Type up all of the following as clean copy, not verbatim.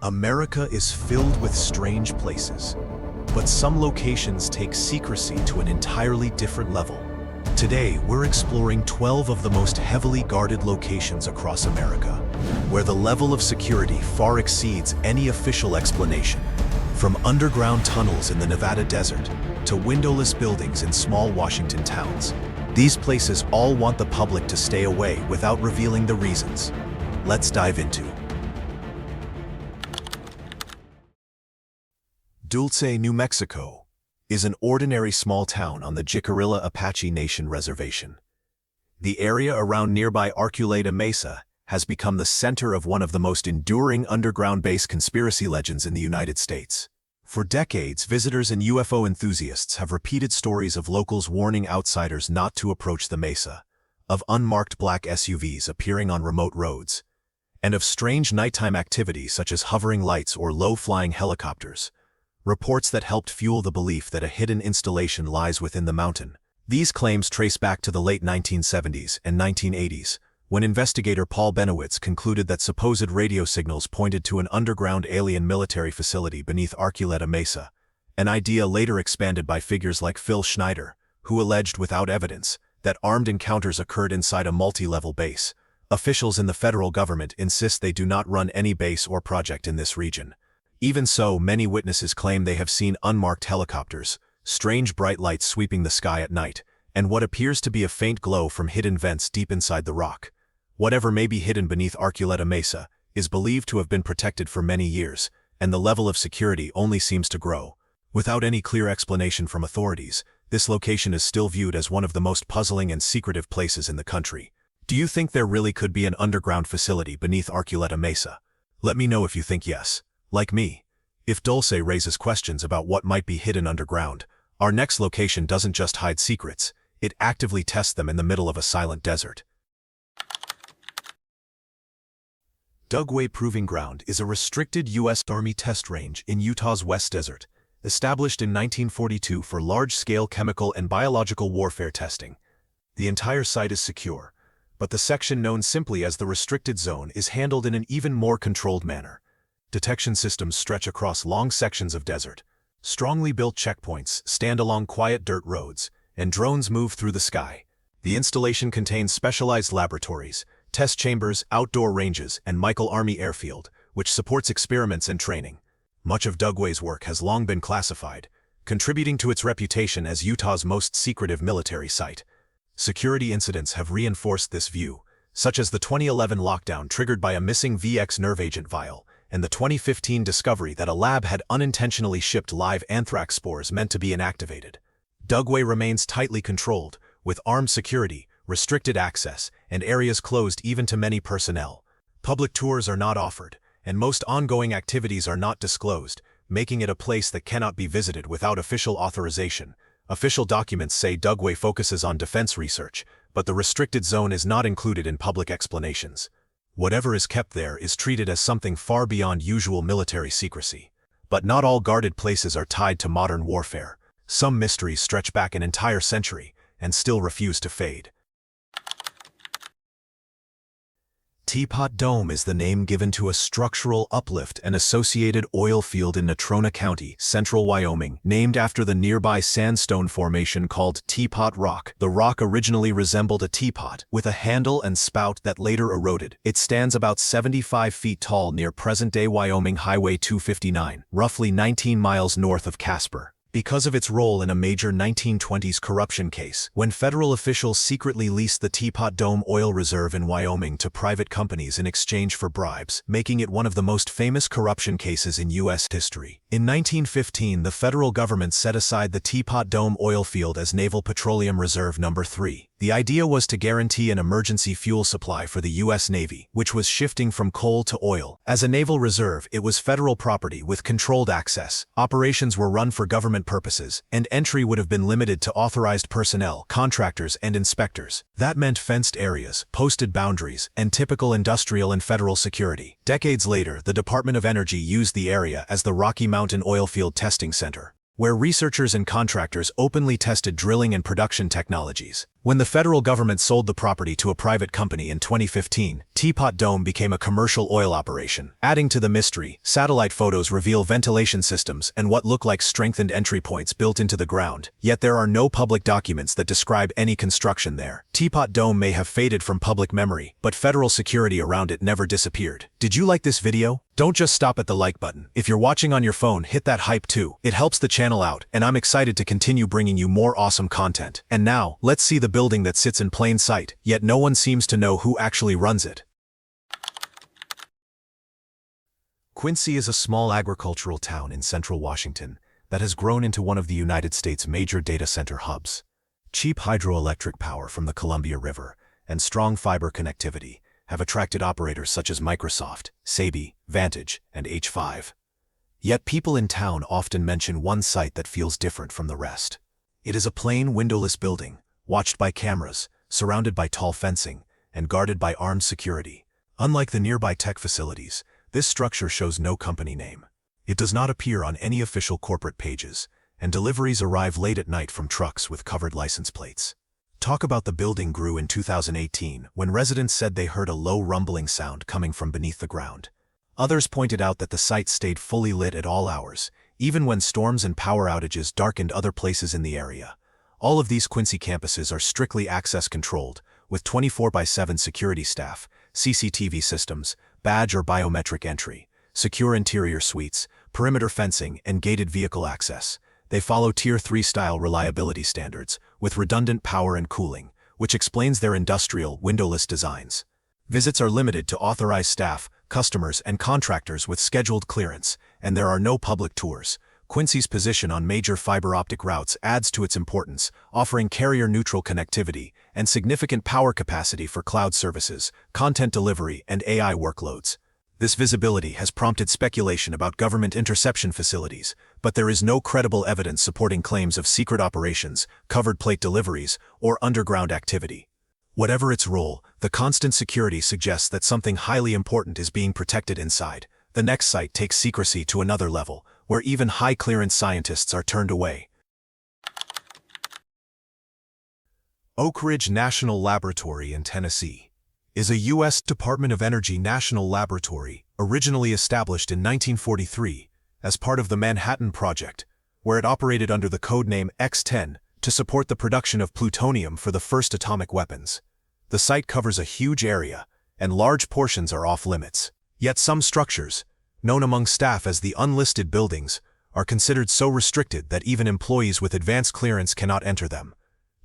America is filled with strange places, but some locations take secrecy to an entirely different level. Today, we're exploring 12 of the most heavily guarded locations across America, where the level of security far exceeds any official explanation. From underground tunnels in the Nevada desert to windowless buildings in small Washington towns, these places all want the public to stay away without revealing the reasons. Let's dive into Dulce, New Mexico, is an ordinary small town on the Jicarilla Apache Nation reservation. The area around nearby Arculeta Mesa has become the center of one of the most enduring underground-based conspiracy legends in the United States. For decades, visitors and UFO enthusiasts have repeated stories of locals warning outsiders not to approach the mesa, of unmarked black SUVs appearing on remote roads, and of strange nighttime activities such as hovering lights or low-flying helicopters. Reports that helped fuel the belief that a hidden installation lies within the mountain. These claims trace back to the late 1970s and 1980s, when investigator Paul Benowitz concluded that supposed radio signals pointed to an underground alien military facility beneath Arculeta Mesa, an idea later expanded by figures like Phil Schneider, who alleged without evidence that armed encounters occurred inside a multi-level base. Officials in the federal government insist they do not run any base or project in this region. Even so, many witnesses claim they have seen unmarked helicopters, strange bright lights sweeping the sky at night, and what appears to be a faint glow from hidden vents deep inside the rock. Whatever may be hidden beneath Arculeta Mesa is believed to have been protected for many years, and the level of security only seems to grow. Without any clear explanation from authorities, this location is still viewed as one of the most puzzling and secretive places in the country. Do you think there really could be an underground facility beneath Arculeta Mesa? Let me know if you think yes. Like me, if Dulce raises questions about what might be hidden underground, our next location doesn't just hide secrets, it actively tests them in the middle of a silent desert. Dugway Proving Ground is a restricted U.S. Army test range in Utah's West Desert, established in 1942 for large-scale chemical and biological warfare testing. The entire site is secure, but the section known simply as the restricted zone is handled in an even more controlled manner. Detection systems stretch across long sections of desert. Strongly built checkpoints stand along quiet dirt roads, and drones move through the sky. The installation contains specialized laboratories, test chambers, outdoor ranges, and Michael Army Airfield, which supports experiments and training. Much of Dugway's work has long been classified, contributing to its reputation as Utah's most secretive military site. Security incidents have reinforced this view, such as the 2011 lockdown triggered by a missing VX nerve agent vial, and the 2015 discovery that a lab had unintentionally shipped live anthrax spores meant to be inactivated. Dugway remains tightly controlled, with armed security, restricted access, and areas closed even to many personnel. Public tours are not offered, and most ongoing activities are not disclosed, making it a place that cannot be visited without official authorization. Official documents say Dugway focuses on defense research, but the restricted zone is not included in public explanations. Whatever is kept there is treated as something far beyond usual military secrecy. But not all guarded places are tied to modern warfare. Some mysteries stretch back an entire century and still refuse to fade. Teapot Dome is the name given to a structural uplift and associated oil field in Natrona County, central Wyoming, named after the nearby sandstone formation called Teapot Rock. The rock originally resembled a teapot, with a handle and spout that later eroded. It stands about 75 feet tall near present-day Wyoming Highway 259, roughly 19 miles north of Casper. Because of its role in a major 1920s corruption case, when federal officials secretly leased the Teapot Dome oil reserve in Wyoming to private companies in exchange for bribes, making it one of the most famous corruption cases in U.S. history. In 1915, the federal government set aside the Teapot Dome oil field as Naval Petroleum Reserve No. 3. The idea was to guarantee an emergency fuel supply for the U.S. Navy, which was shifting from coal to oil. As a naval reserve, it was federal property with controlled access. Operations were run for government purposes, and entry would have been limited to authorized personnel, contractors, and inspectors. That meant fenced areas, posted boundaries, and typical industrial and federal security. Decades later, the Department of Energy used the area as the Rocky Mountain Oilfield Testing Center, where researchers and contractors openly tested drilling and production technologies. When the federal government sold the property to a private company in 2015, Teapot Dome became a commercial oil operation. Adding to the mystery, satellite photos reveal ventilation systems and what look like strengthened entry points built into the ground, yet there are no public documents that describe any construction there. Teapot Dome may have faded from public memory, but federal security around it never disappeared. Did you like this video? Don't just stop at the like button. If you're watching on your phone, hit that hype too. It helps the channel out, and I'm excited to continue bringing you more awesome content. And now, let's see the building that sits in plain sight, yet no one seems to know who actually runs it. Quincy is a small agricultural town in central Washington that has grown into one of the United States' major data center hubs. Cheap hydroelectric power from the Columbia River and strong fiber connectivity have attracted operators such as Microsoft, Saby, Vantage, and H5. Yet people in town often mention one site that feels different from the rest. It is a plain, windowless building, watched by cameras, surrounded by tall fencing, and guarded by armed security. Unlike the nearby tech facilities, this structure shows no company name. It does not appear on any official corporate pages, and deliveries arrive late at night from trucks with covered license plates. Talk about the building grew in 2018 when residents said they heard a low rumbling sound coming from beneath the ground. Others pointed out that the site stayed fully lit at all hours, even when storms and power outages darkened other places in the area. All of these Quincy campuses are strictly access controlled, with 24/7 security staff, CCTV systems, badge or biometric entry, secure interior suites, perimeter fencing, and gated vehicle access. They follow Tier 3 style reliability standards, with redundant power and cooling, which explains their industrial, windowless designs. Visits are limited to authorized staff, customers, and contractors with scheduled clearance, and there are no public tours. Quincy's position on major fiber optic routes adds to its importance, offering carrier-neutral connectivity and significant power capacity for cloud services, content delivery, and AI workloads. This visibility has prompted speculation about government interception facilities, but there is no credible evidence supporting claims of secret operations, covered plate deliveries, or underground activity. Whatever its role, the constant security suggests that something highly important is being protected inside. The next site takes secrecy to another level, where even high-clearance scientists are turned away. Oak Ridge National Laboratory in Tennessee is a U.S. Department of Energy national laboratory originally established in 1943 as part of the Manhattan Project, where it operated under the codename X-10 to support the production of plutonium for the first atomic weapons. The site covers a huge area, and large portions are off-limits. Yet some structures, known among staff as the unlisted buildings, are considered so restricted that even employees with advanced clearance cannot enter them.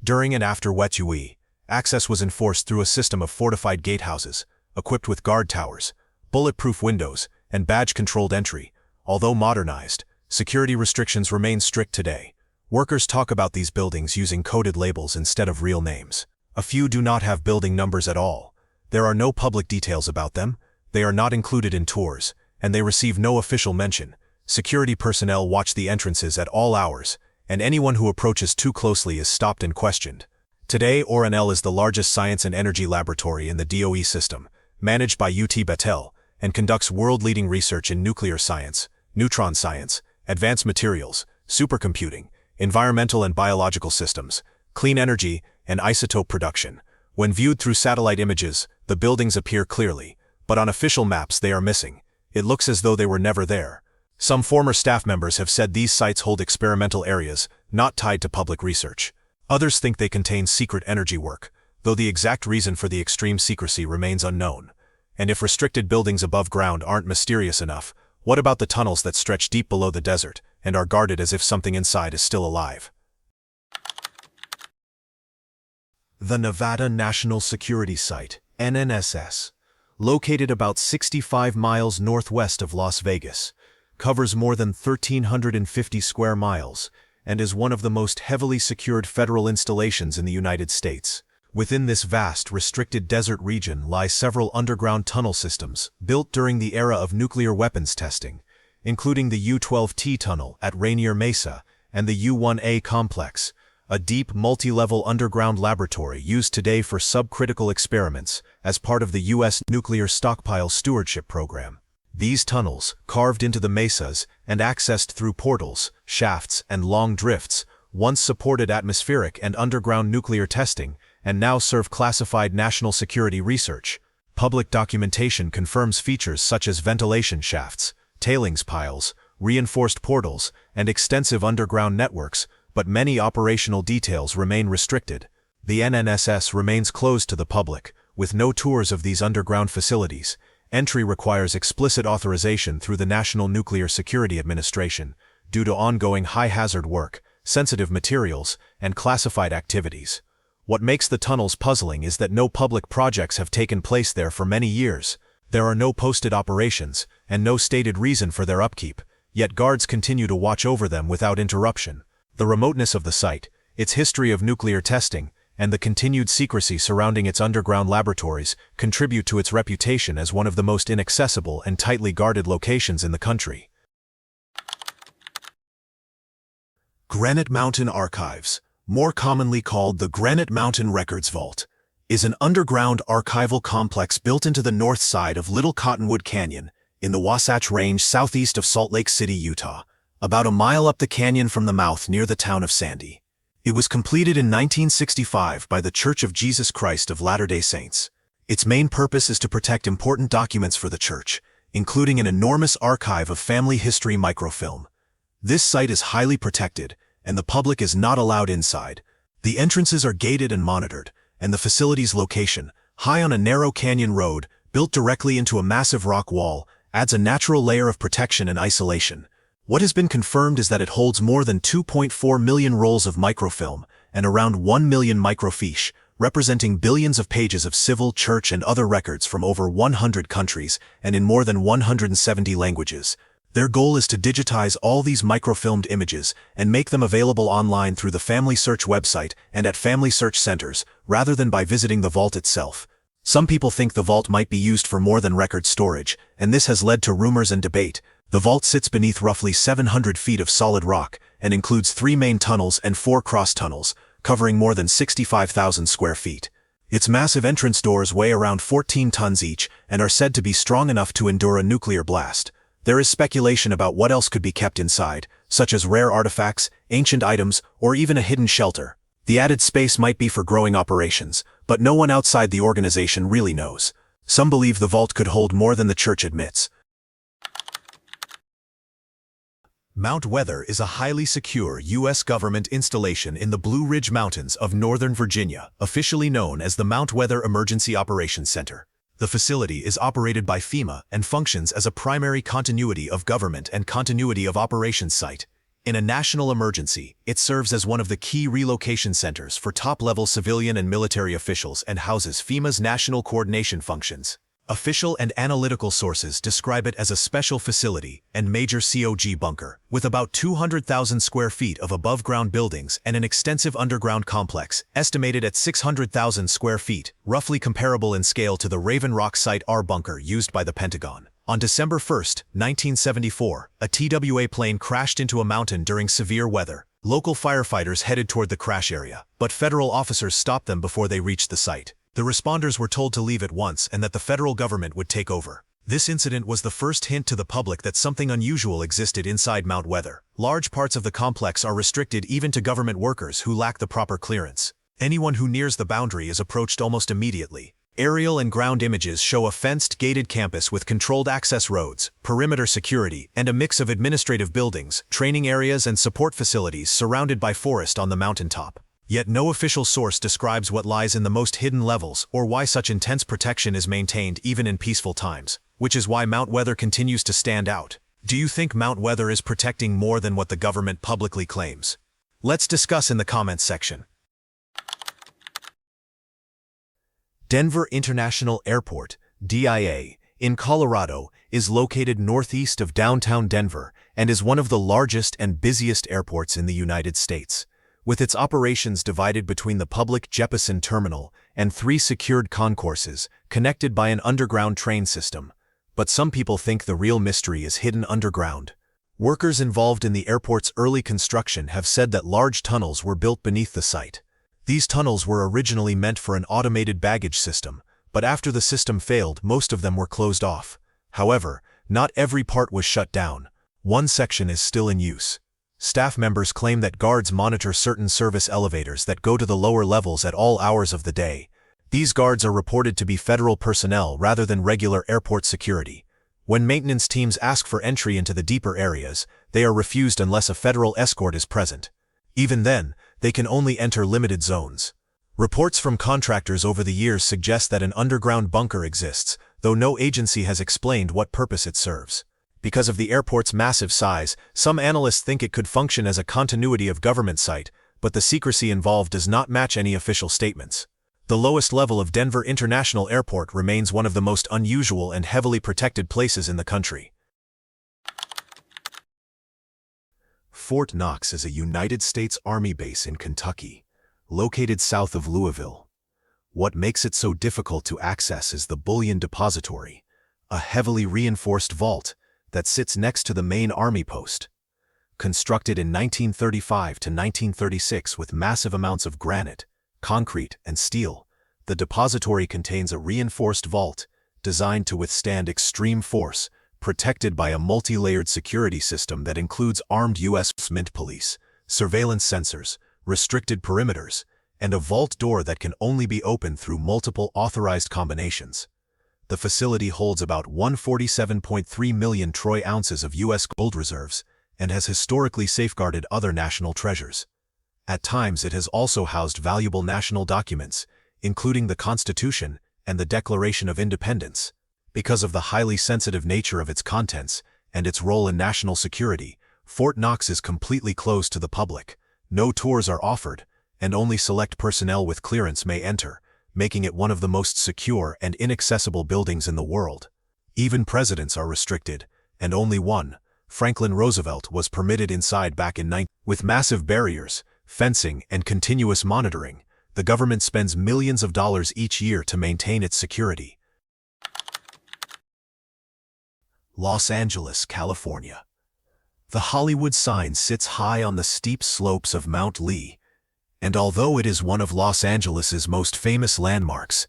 During and after Wet UI, access was enforced through a system of fortified gatehouses, equipped with guard towers, bulletproof windows, and badge-controlled entry. Although modernized, security restrictions remain strict today. Workers talk about these buildings using coded labels instead of real names. A few do not have building numbers at all. There are no public details about them, they are not included in tours, and they receive no official mention. Security personnel watch the entrances at all hours, and anyone who approaches too closely is stopped and questioned. Today, ORNL is the largest science and energy laboratory in the DOE system, managed by UT Battelle, and conducts world-leading research in nuclear science, neutron science, advanced materials, supercomputing, environmental and biological systems, clean energy, and isotope production. When viewed through satellite images, the buildings appear clearly, but on official maps they are missing. It looks as though they were never there. Some former staff members have said these sites hold experimental areas, not tied to public research. Others think they contain secret energy work, though the exact reason for the extreme secrecy remains unknown. And if restricted buildings above ground aren't mysterious enough, what about the tunnels that stretch deep below the desert and are guarded as if something inside is still alive? The Nevada National Security Site, NNSS, located about 65 miles northwest of Las Vegas, covers more than 1,350 square miles, and is one of the most heavily secured federal installations in the United States. Within this vast, restricted desert region lie several underground tunnel systems built during the era of nuclear weapons testing, including the U-12T tunnel at Rainier Mesa and the U-1A complex, a deep, multi-level underground laboratory used today for subcritical experiments as part of the U.S. Nuclear Stockpile Stewardship Program. These tunnels, carved into the mesas and accessed through portals, shafts, and long drifts, once supported atmospheric and underground nuclear testing and now serve classified national security research. Public documentation confirms features such as ventilation shafts, tailings piles, reinforced portals, and extensive underground networks, but many operational details remain restricted. The NNSS remains closed to the public, with no tours of these underground facilities. Entry requires explicit authorization through the National Nuclear Security Administration, due to ongoing high-hazard work, sensitive materials, and classified activities. What makes the tunnels puzzling is that no public projects have taken place there for many years. There are no posted operations, and no stated reason for their upkeep, yet guards continue to watch over them without interruption. The remoteness of the site, its history of nuclear testing, and the continued secrecy surrounding its underground laboratories contribute to its reputation as one of the most inaccessible and tightly guarded locations in the country. Granite Mountain Archives, more commonly called the Granite Mountain Records Vault, is an underground archival complex built into the north side of Little Cottonwood Canyon in the Wasatch Range southeast of Salt Lake City, Utah, about a mile up the canyon from the mouth near the town of Sandy. It was completed in 1965 by the Church of Jesus Christ of Latter-day Saints. Its main purpose is to protect important documents for the church, including an enormous archive of family history microfilm. This site is highly protected, and the public is not allowed inside. The entrances are gated and monitored, and the facility's location, high on a narrow canyon road, built directly into a massive rock wall, adds a natural layer of protection and isolation. What has been confirmed is that it holds more than 2.4 million rolls of microfilm and around 1 million microfiche, representing billions of pages of civil, church, and other records from over 100 countries and in more than 170 languages. Their goal is to digitize all these microfilmed images and make them available online through the Family Search website and at Family Search centers, rather than by visiting the vault itself. Some people think the vault might be used for more than record storage, and this has led to rumors and debate. The vault sits beneath roughly 700 feet of solid rock and includes 3 main tunnels and 4 cross tunnels, covering more than 65,000 square feet. Its massive entrance doors weigh around 14 tons each and are said to be strong enough to endure a nuclear blast. There is speculation about what else could be kept inside, such as rare artifacts, ancient items, or even a hidden shelter. The added space might be for growing operations, but no one outside the organization really knows. Some believe the vault could hold more than the church admits. Mount Weather is a highly secure U.S. government installation in the Blue Ridge Mountains of Northern Virginia, officially known as the Mount Weather Emergency Operations Center. The facility is operated by FEMA and functions as a primary continuity of government and continuity of operations site. In a national emergency, it serves as one of the key relocation centers for top-level civilian and military officials and houses FEMA's national coordination functions. Official and analytical sources describe it as a special facility and major COG bunker, with about 200,000 square feet of above-ground buildings and an extensive underground complex, estimated at 600,000 square feet, roughly comparable in scale to the Raven Rock Site R bunker used by the Pentagon. On December 1, 1974, a TWA plane crashed into a mountain during severe weather. Local firefighters headed toward the crash area, but federal officers stopped them before they reached the site. The responders were told to leave at once and that the federal government would take over. This incident was the first hint to the public that something unusual existed inside Mount Weather. Large parts of the complex are restricted even to government workers who lack the proper clearance. Anyone who nears the boundary is approached almost immediately. Aerial and ground images show a fenced, gated campus with controlled access roads, perimeter security, and a mix of administrative buildings, training areas, and support facilities surrounded by forest on the mountaintop. Yet no official source describes what lies in the most hidden levels or why such intense protection is maintained even in peaceful times, which is why Mount Weather continues to stand out. Do you think Mount Weather is protecting more than what the government publicly claims? Let's discuss in the comments section. Denver International Airport, DIA, in Colorado, is located northeast of downtown Denver and is one of the largest and busiest airports in the United States. With its operations divided between the public Jeppesen Terminal and 3 secured concourses connected by an underground train system. But some people think the real mystery is hidden underground. Workers involved in the airport's early construction have said that large tunnels were built beneath the site. These tunnels were originally meant for an automated baggage system, but after the system failed, most of them were closed off. However, not every part was shut down. One section is still in use. Staff members claim that guards monitor certain service elevators that go to the lower levels at all hours of the day. These guards are reported to be federal personnel rather than regular airport security. When maintenance teams ask for entry into the deeper areas, they are refused unless a federal escort is present. Even then, they can only enter limited zones. Reports from contractors over the years suggest that an underground bunker exists, though no agency has explained what purpose it serves. Because of the airport's massive size, some analysts think it could function as a continuity of government site, but the secrecy involved does not match any official statements. The lowest level of Denver International Airport remains one of the most unusual and heavily protected places in the country. Fort Knox is a United States Army base in Kentucky, located south of Louisville. What makes it so difficult to access is the bullion depository, a heavily reinforced vault that sits next to the main army post. Constructed in 1935 to 1936 with massive amounts of granite, concrete, and steel, the depository contains a reinforced vault designed to withstand extreme force, protected by a multi-layered security system that includes armed U.S. Mint police, surveillance sensors, restricted perimeters, and a vault door that can only be opened through multiple authorized combinations. The facility holds about 147.3 million troy ounces of U.S. gold reserves and has historically safeguarded other national treasures. At times it has also housed valuable national documents, including the Constitution and the Declaration of Independence. Because of the highly sensitive nature of its contents and its role in national security, Fort Knox is completely closed to the public. No tours are offered, and only select personnel with clearance may enter, making it one of the most secure and inaccessible buildings in the world. Even presidents are restricted, and only one, Franklin Roosevelt, was permitted inside back in 19... With massive barriers, fencing, and continuous monitoring, the government spends millions of dollars each year to maintain its security. Los Angeles, California. The Hollywood sign sits high on the steep slopes of Mount Lee, and although it is one of Los Angeles's most famous landmarks,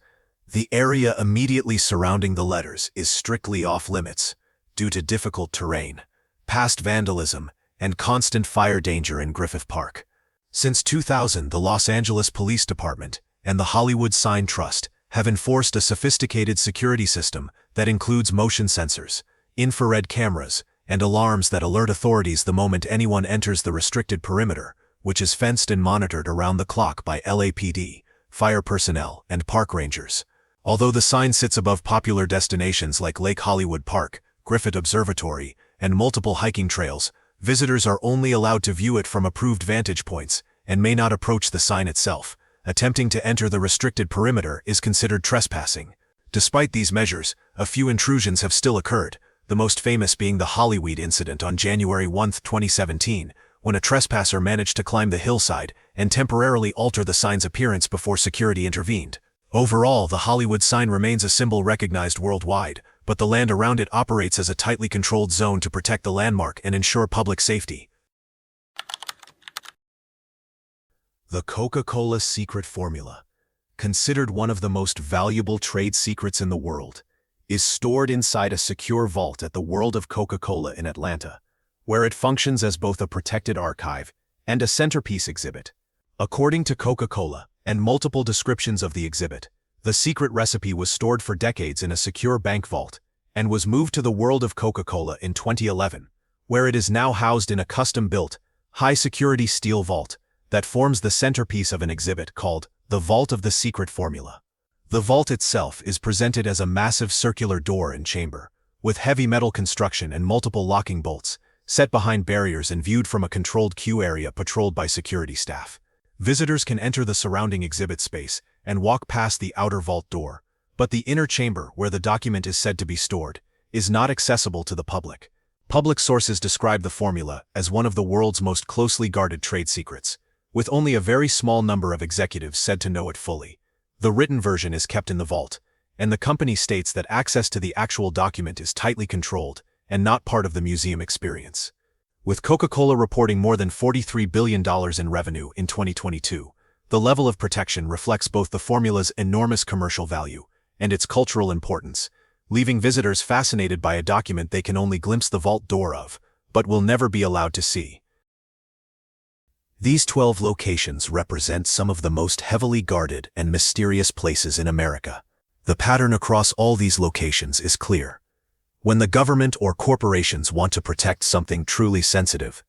the area immediately surrounding the letters is strictly off-limits due to difficult terrain, past vandalism, and constant fire danger in Griffith Park. Since 2000, the Los Angeles Police Department and the Hollywood Sign Trust have enforced a sophisticated security system that includes motion sensors, infrared cameras, and alarms that alert authorities the moment anyone enters the restricted perimeter, which is fenced and monitored around the clock by LAPD, fire personnel, and park rangers. Although the sign sits above popular destinations like Lake Hollywood Park, Griffith Observatory, and multiple hiking trails, visitors are only allowed to view it from approved vantage points and may not approach the sign itself. Attempting to enter the restricted perimeter is considered trespassing. Despite these measures, a few intrusions have still occurred, the most famous being the Hollyweed incident on January 1, 2017, when a trespasser managed to climb the hillside and temporarily alter the sign's appearance before security intervened. Overall, the Hollywood sign remains a symbol recognized worldwide, but the land around it operates as a tightly controlled zone to protect the landmark and ensure public safety. The Coca-Cola secret formula, considered one of the most valuable trade secrets in the world, is stored inside a secure vault at the World of Coca-Cola in Atlanta, where it functions as both a protected archive and a centerpiece exhibit. According to Coca-Cola and multiple descriptions of the exhibit, the secret recipe was stored for decades in a secure bank vault and was moved to the World of Coca-Cola in 2011, where it is now housed in a custom-built, high-security steel vault that forms the centerpiece of an exhibit called the Vault of the Secret Formula. The vault itself is presented as a massive circular door and chamber, with heavy metal construction and multiple locking bolts, set behind barriers and viewed from a controlled queue area patrolled by security staff. Visitors can enter the surrounding exhibit space and walk past the outer vault door, but the inner chamber, where the document is said to be stored, is not accessible to the public. Public sources describe the formula as one of the world's most closely guarded trade secrets, with only a very small number of executives said to know it fully. The written version is kept in the vault, and the company states that access to the actual document is tightly controlled and not part of the museum experience. With Coca-Cola reporting more than $43 billion in revenue in 2022, the level of protection reflects both the formula's enormous commercial value and its cultural importance, leaving visitors fascinated by a document they can only glimpse the vault door of, but will never be allowed to see. These 12 locations represent some of the most heavily guarded and mysterious places in America. The pattern across all these locations is clear. When the government or corporations want to protect something truly sensitive,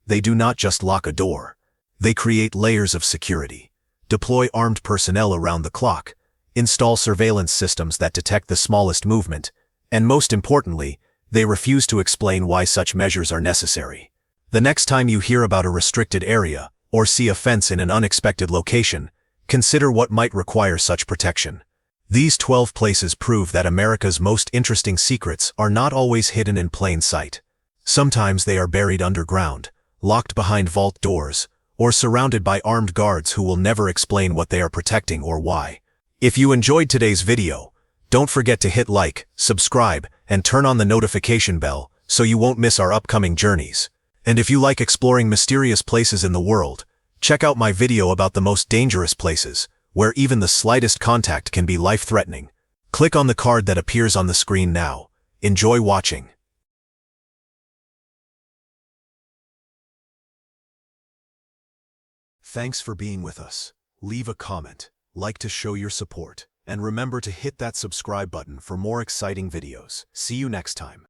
they do not just lock a door. They create layers of security, deploy armed personnel around the clock, install surveillance systems that detect the smallest movement, and most importantly, they refuse to explain why such measures are necessary. The next time you hear about a restricted area or see a fence in an unexpected location, consider what might require such protection. These 12 places prove that America's most interesting secrets are not always hidden in plain sight. Sometimes they are buried underground, locked behind vault doors, or surrounded by armed guards who will never explain what they are protecting or why. If you enjoyed today's video, don't forget to hit like, subscribe, and turn on the notification bell so you won't miss our upcoming journeys. And if you like exploring mysterious places in the world, check out my video about the most dangerous places, where even the slightest contact can be life-threatening. Click on the card that appears on the screen now. Enjoy watching. Thanks for being with us. Leave a comment, like to show your support, and remember to hit that subscribe button for more exciting videos. See you next time.